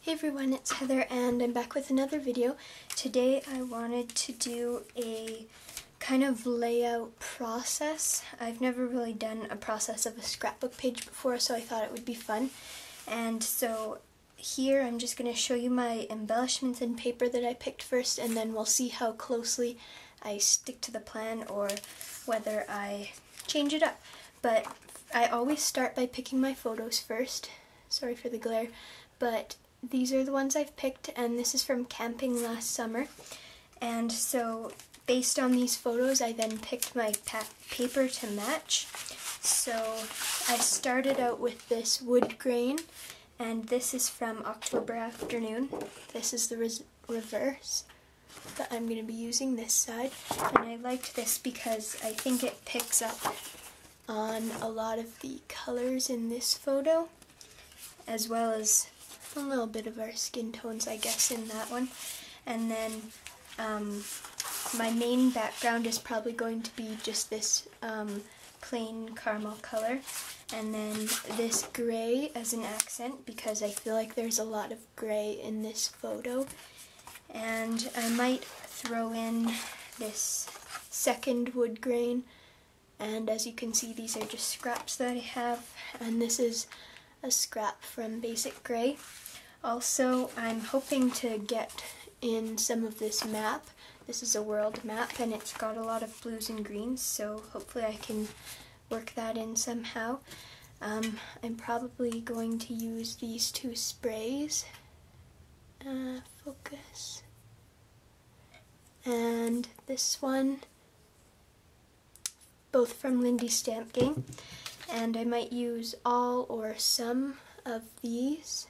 Hey everyone, it's Heather and I'm back with another video. Today I wanted to do a kind of layout process. I've never really done a process of a scrapbook page before, so I thought it would be fun. And so here I'm just going to show you my embellishments and paper that I picked first, and then we'll see how closely I stick to the plan or whether I change it up. But I always start by picking my photos first. Sorry for the glare, but these are the ones I've picked, and this is from camping last summer. And so based on these photos, I then picked my paper to match. So I started out with this wood grain, and this is from October Afternoon. This is the reverse that I'm going to be using, this side. And I liked this because I think it picks up on a lot of the colors in this photo, as well as a little bit of our skin tones, I guess, in that one. And then my main background is probably going to be just this plain caramel color, and then this gray as an accent because I feel like there's a lot of gray in this photo. And I might throw in this second wood grain, and as you can see, these are just scraps that I have, and this is a scrap from Basic Grey. Also, I'm hoping to get in some of this map. This is a world map and it's got a lot of blues and greens, so hopefully I can work that in somehow. I'm probably going to use these two sprays. Focus. And this one, both from Lindy Stamp Gang. And I might use all or some of these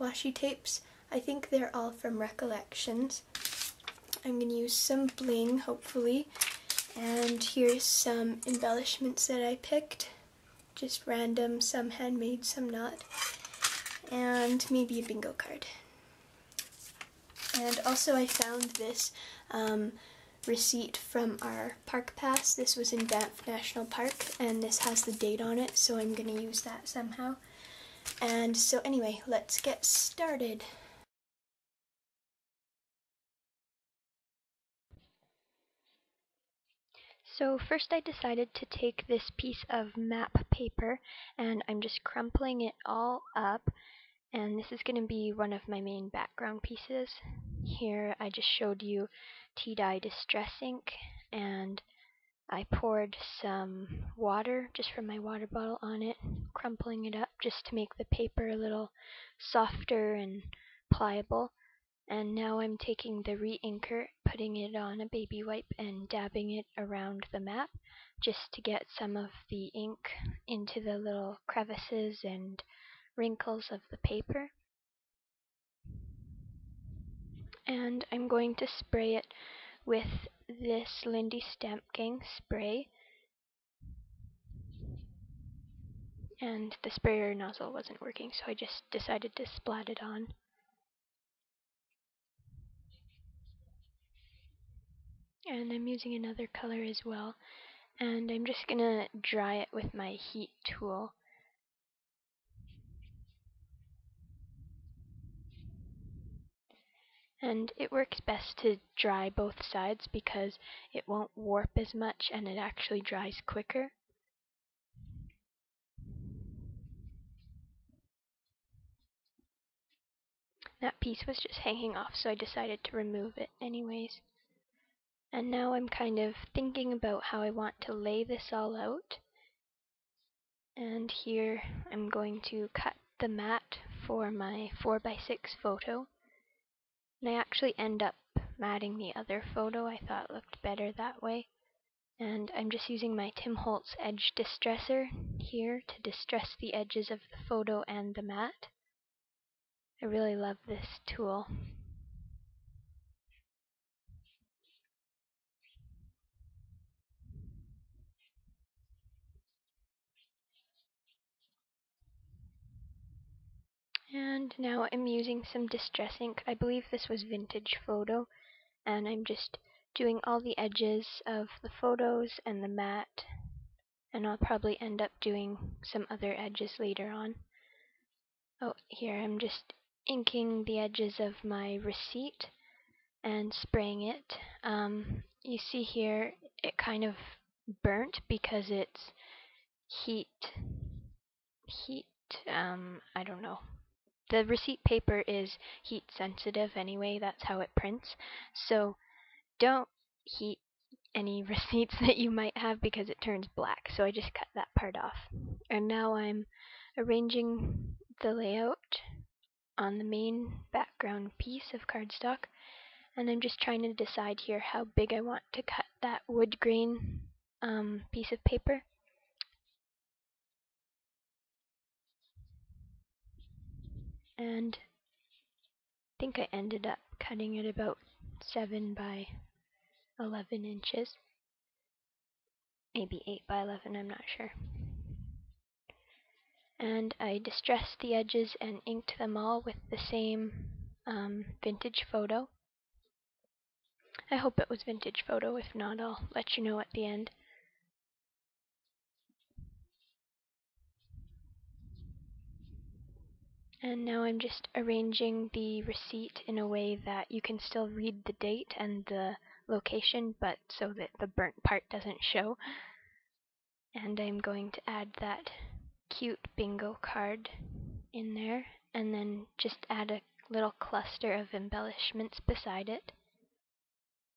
washi tapes. I think they're all from Recollections. I'm going to use some bling, hopefully. And here's some embellishments that I picked. Just random, some handmade, some not. And maybe a bingo card. And also I found this receipt from our park pass. This was in Banff National Park, and this has the date on it, so I'm going to use that somehow. And so anyway, let's get started. So first I decided to take this piece of map paper, and I'm just crumpling it all up, and this is going to be one of my main background pieces. Here I just showed you tea-dye distress ink, and I poured some water just from my water bottle on it, crumpling it up just to make the paper a little softer and pliable. And now I'm taking the re-inker, putting it on a baby wipe and dabbing it around the map just to get some of the ink into the little crevices and wrinkles of the paper. And I'm going to spray it with this Lindy Stamp Gang spray. And the sprayer nozzle wasn't working, so I just decided to splat it on. And I'm using another color as well, and I'm just gonna dry it with my heat tool. And it works best to dry both sides because it won't warp as much and it actually dries quicker. That piece was just hanging off, so I decided to remove it anyways. And now I'm kind of thinking about how I want to lay this all out. And here I'm going to cut the mat for my 4x6 photo. And I actually end up matting the other photo. I thought it looked better that way. And I'm just using my Tim Holtz Edge Distresser here to distress the edges of the photo and the mat. I really love this tool. And now I'm using some distress ink. I believe this was Vintage Photo, and I'm just doing all the edges of the photos and the mat, and I'll probably end up doing some other edges later on. Oh, here I'm just inking the edges of my receipt and spraying it. You see here it kind of burnt because it's heat, I don't know. The receipt paper is heat sensitive anyway, that's how it prints. So don't heat any receipts that you might have because it turns black. So I just cut that part off. And now I'm arranging the layout on the main background piece of cardstock. And I'm just trying to decide here how big I want to cut that wood grain piece of paper. And I think I ended up cutting it about 7 by 11 inches. Maybe 8 by 11, I'm not sure. And I distressed the edges and inked them all with the same vintage photo. I hope it was vintage photo. If not, I'll let you know at the end. And now I'm just arranging the receipt in a way that you can still read the date and the location, but so that the burnt part doesn't show. And I'm going to add that cute bingo card in there, and then just add a little cluster of embellishments beside it.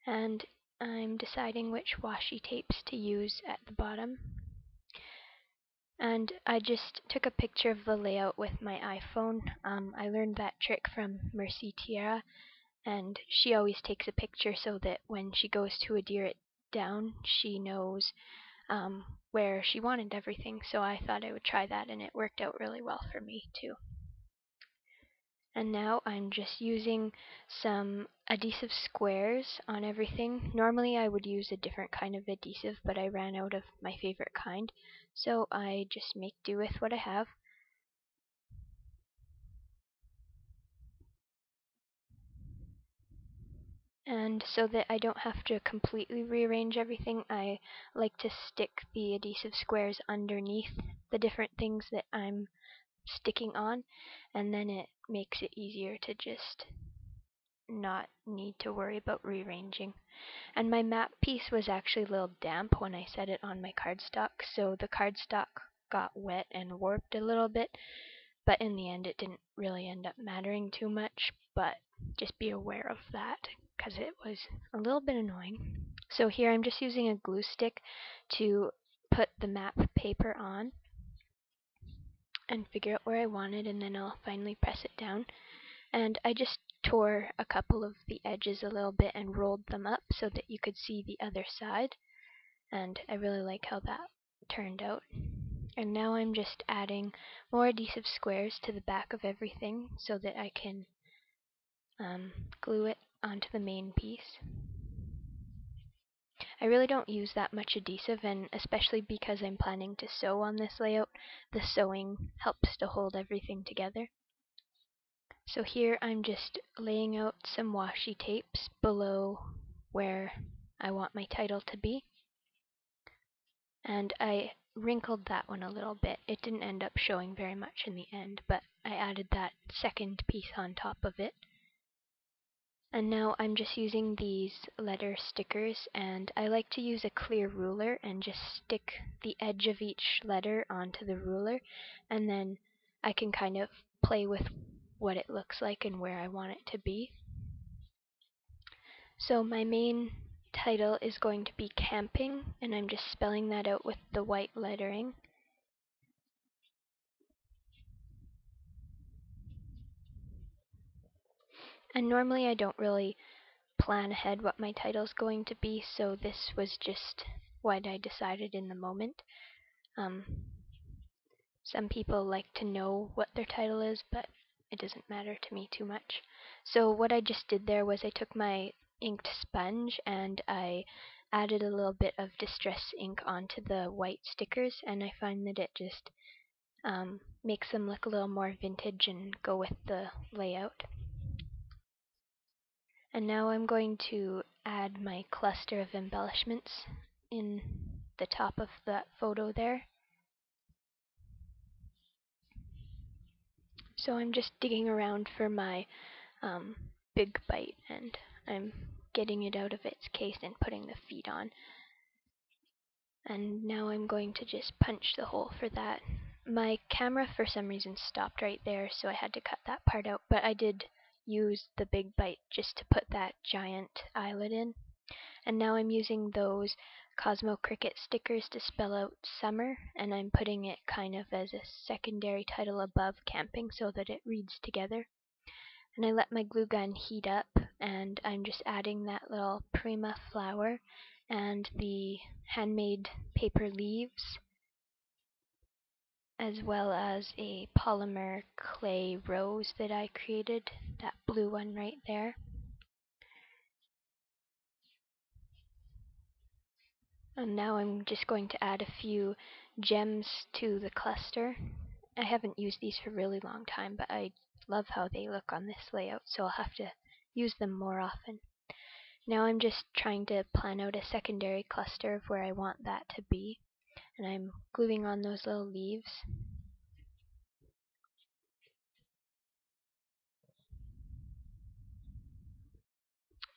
And I'm deciding which washi tapes to use at the bottom. And I just took a picture of the layout with my iPhone. I learned that trick from Mercy Tierra, and she always takes a picture so that when she goes to adhere it down, she knows where she wanted everything. So I thought I would try that, and it worked out really well for me too. And now I'm just using some adhesive squares on everything. Normally I would use a different kind of adhesive, but I ran out of my favorite kind, so I just make do with what I have. And so that I don't have to completely rearrange everything, I like to stick the adhesive squares underneath the different things that I'm sticking on, and then it makes it easier to just not need to worry about rearranging. And my map piece was actually a little damp when I set it on my cardstock, so the cardstock got wet and warped a little bit, but in the end it didn't really end up mattering too much, but just be aware of that because it was a little bit annoying. So here I'm just using a glue stick to put the map paper on and figure out where I want it, and then I'll finally press it down. And I just tore a couple of the edges a little bit and rolled them up so that you could see the other side, and I really like how that turned out. And now I'm just adding more adhesive squares to the back of everything so that I can glue it onto the main piece. I really don't use that much adhesive, and especially because I'm planning to sew on this layout, the sewing helps to hold everything together. So here I'm just laying out some washi tapes below where I want my title to be. And I wrinkled that one a little bit. It didn't end up showing very much in the end, but I added that second piece on top of it. And now I'm just using these letter stickers, and I like to use a clear ruler and just stick the edge of each letter onto the ruler, and then I can kind of play with what it looks like and where I want it to be. So my main title is going to be Camping, and I'm just spelling that out with the white lettering. And normally I don't really plan ahead what my title is going to be, so this was just what I decided in the moment. Some people like to know what their title is, but it doesn't matter to me too much. So what I just did there was I took my inked sponge and I added a little bit of distress ink onto the white stickers, and I find that it just makes them look a little more vintage and go with the layout. And now I'm going to add my cluster of embellishments in the top of that photo there. So I'm just digging around for my Big Bite, and I'm getting it out of its case and putting the feet on. And now I'm going to just punch the hole for that. My camera for some reason stopped right there, so I had to cut that part out, but I did use the Big Bite just to put that giant eyelet in. And now I'm using those Cosmo Cricut stickers to spell out summer, and I'm putting it kind of as a secondary title above camping so that it reads together. And I let my glue gun heat up, and I'm just adding that little Prima flower and the handmade paper leaves, as well as a polymer clay rose that I created, that blue one right there. And now I'm just going to add a few gems to the cluster. I haven't used these for a really long time, but I love how they look on this layout, so I'll have to use them more often. Now I'm just trying to plan out a secondary cluster of where I want that to be, and I'm gluing on those little leaves.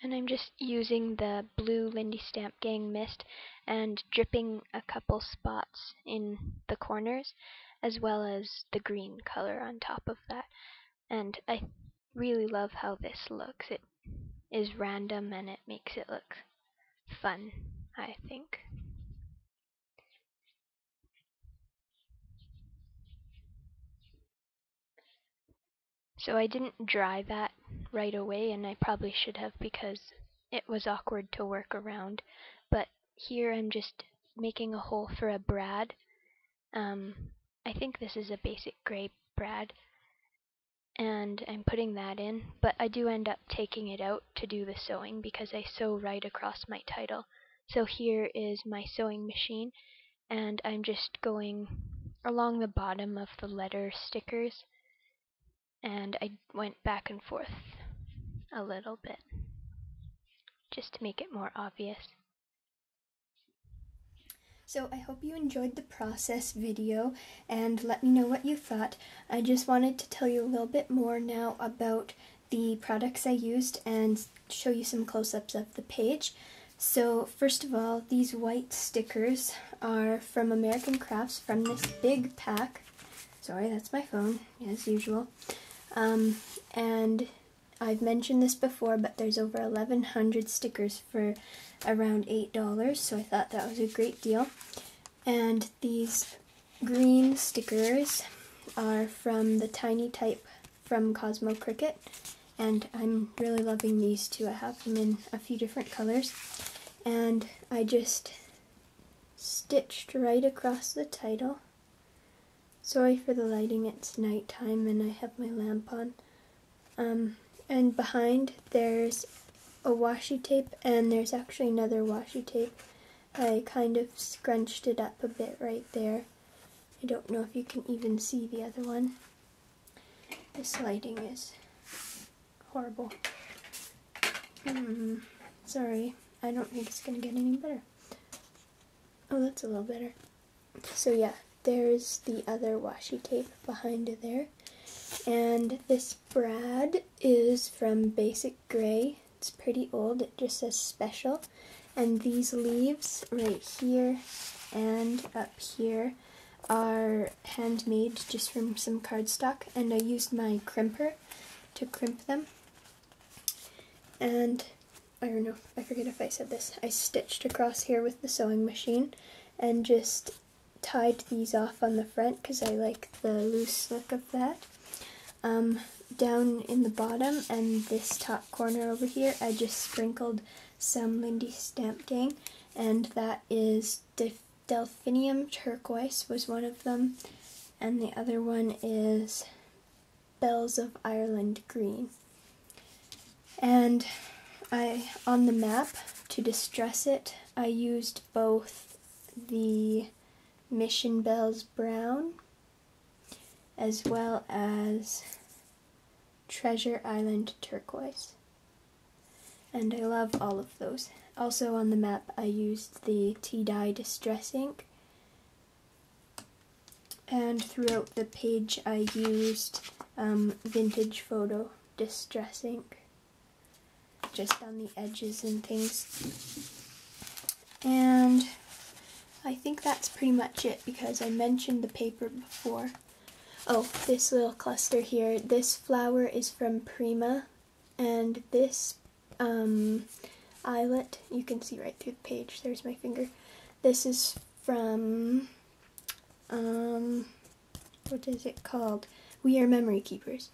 And I'm just using the blue Lindy Stamp Gang mist and dripping a couple spots in the corners, as well as the green color on top of that. And I really love how this looks. It is random and it makes it look fun, I think. So I didn't dry that right away, and I probably should have because it was awkward to work around. But here I'm just making a hole for a brad. I think this is a basic gray brad, and I'm putting that in, but I do end up taking it out to do the sewing because I sew right across my title. So here is my sewing machine, and I'm just going along the bottom of the letter stickers, and I went back and forth a little bit just to make it more obvious. So I hope you enjoyed the process video, and let me know what you thought. I just wanted to tell you a little bit more now about the products I used and show you some close-ups of the page. So first of all, these white stickers are from American Crafts from this big pack. Sorry, that's my phone, as usual. And I've mentioned this before, but there's over 1,100 stickers for around $8, so I thought that was a great deal. And these green stickers are from the Tiny Type from Cosmo Cricut, and I'm really loving these too. I have them in a few different colors, and I just stitched right across the title. Sorry for the lighting, it's nighttime and I have my lamp on. And behind there's a washi tape, and there's actually another washi tape. I kind of scrunched it up a bit right there. I don't know if you can even see the other one. This lighting is horrible. Sorry, I don't think it's going to get any better. Oh, that's a little better. So yeah, there's the other washi tape behind there. And this brad is from Basic Gray. It's pretty old, it just says special. And these leaves right here and up here are handmade just from some cardstock, and I used my crimper to crimp them. And I don't know, I forget if I said this, I stitched across here with the sewing machine and just tied these off on the front because I like the loose look of that. Down in the bottom and this top corner over here, I just sprinkled some Lindy Stamp Gang, and that is Delphinium Turquoise was one of them, and the other one is Bells of Ireland Green. And on the map, to distress it, I used both the Mission Bells Brown as well as Treasure Island Turquoise. And I love all of those. Also on the map I used the Tea-Dye Distress ink. And throughout the page I used vintage photo distress ink just on the edges and things. And I think that's pretty much it because I mentioned the paper before. Oh, this little cluster here, this flower is from Prima, and this eyelet, you can see right through the page, there's my finger. This is from, what is it called? We Are Memory Keepers.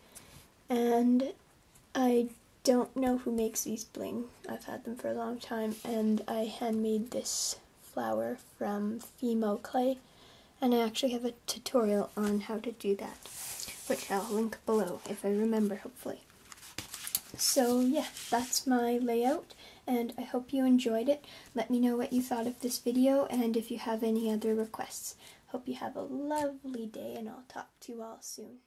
And I don't know who makes these bling. I've had them for a long time, and I handmade this flower from Fimo clay, and I actually have a tutorial on how to do that, which I'll link below if I remember, hopefully. So yeah, that's my layout, and I hope you enjoyed it. Let me know what you thought of this video, and if you have any other requests. Hope you have a lovely day, and I'll talk to you all soon.